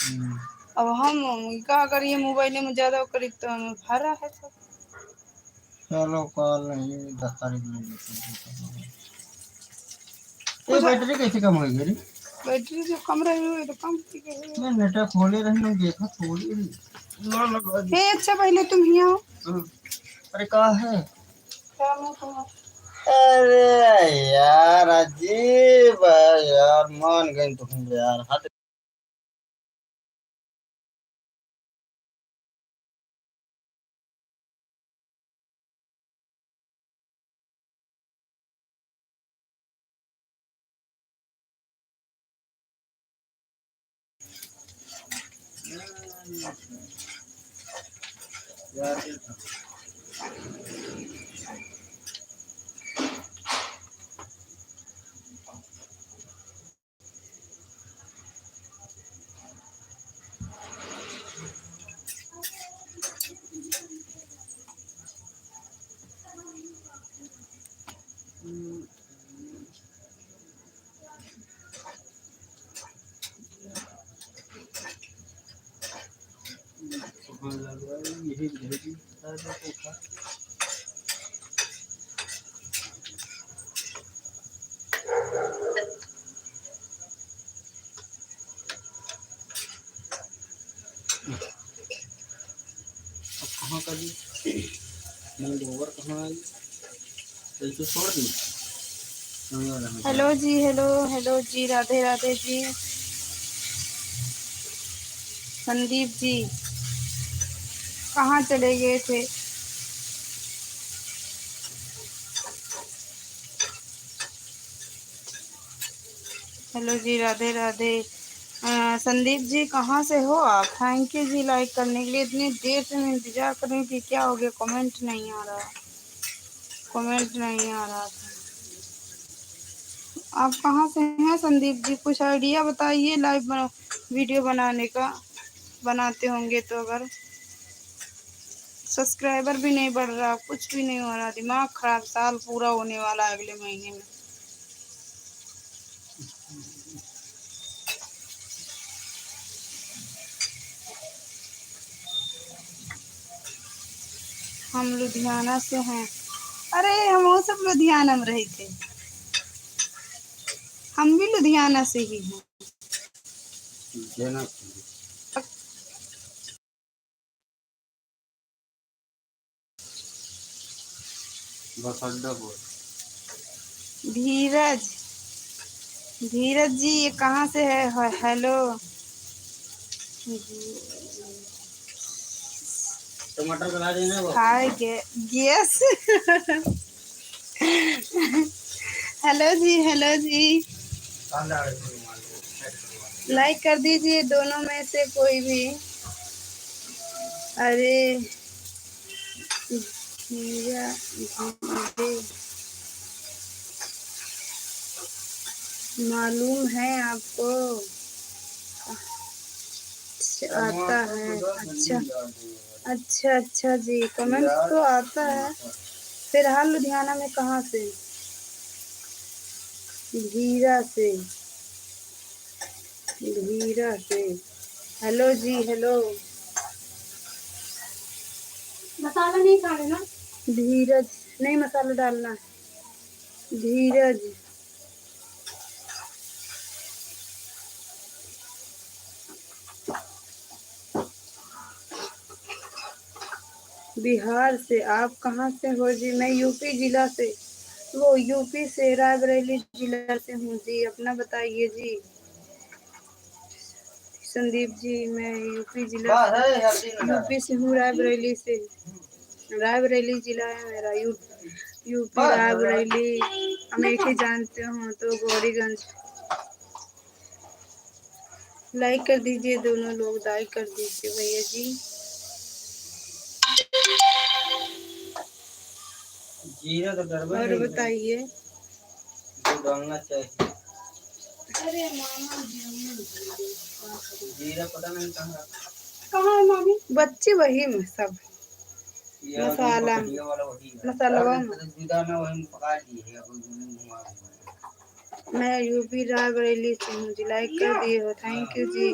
अब हम क्या करिए, मोबाइल में ज़्यादा करीब तो हमें भरा है सब। चलो कॉल नहीं 10 तारीख में ये बैटरी कैसे कम हो गई? बैटरी जो कम रही हुई तो कम मैं नेट खोले रही देखा थोड़ी ना लगा दी। अच्छा पहले तुम ही आओ। अरे कहा है? अरे यार अजीब है यार, मान गई तुम यार। हद यार यही भेजी कहाँ का जी? ओवर कहाँ आई? तो छोड़ दी। हेलो जी, हेलो हेलो जी, राधे राधे जी। संदीप जी कहाँ चले गए थे? हेलो जी, राधे राधे। संदीप जी कहाँ से हो आप? थैंक यू जी लाइक करने के लिए। इतनी देर से मैं इंतज़ार कर रही थी, क्या हो गया? कमेंट नहीं आ रहा, कमेंट नहीं आ रहा था। आप कहाँ से हैं संदीप जी? कुछ आइडिया बताइए लाइव वीडियो बनाने का, बनाते होंगे तो। अगर सब्सक्राइबर भी नहीं बढ़ रहा, कुछ भी नहीं हो रहा, दिमाग खराब। साल पूरा होने वाला है अगले महीने में। हम लुधियाना से हैं। अरे हम वो सब लुधियाना में रहे थे, हम भी लुधियाना से ही हैं। धीरज, धीरज जी ये कहाँ से है? हेलो टमाटर गला देना वो। हाय गेस हेलो जी, हेलो जी, लाइक कर दीजिए दोनों में से कोई भी। अरे हीरा मालूम है आपको? आता है? अच्छा अच्छा अच्छा जी, कमेंट तो आता है। फिलहाल लुधियाना में कहाँ से? धीरा से, धीरा से। हेलो जी, हेलो। मसाला नहीं खाने ना? धीरज नहीं, मसाला डालना है। धीरज बिहार से। आप कहाँ से हो जी? मैं यूपी जिला से, वो यूपी से रायबरेली जिला से हूँ जी। अपना बताइए जी। संदीप जी मैं यूपी जिला यूपी से हूँ, रायबरेली से। रायबरेली जिला है मेरा, यूपी रायबरेली। अमेठी जानते हो तो गौरीगंज। लाइक कर दीजिए दोनों लोग, लाइक कर दीजिए भैया जी। जीरा तो गड़बड़ और है, बताइए। डालना चाहिए। अरे मामा जीरा पता नहीं कहाँ कहाँ है मामी? बच्चे वही में सब मसाला मसाला मैं यूपी रायबरेली से हूँ जी। लाइक कर दिए हो, थैंक यू जी।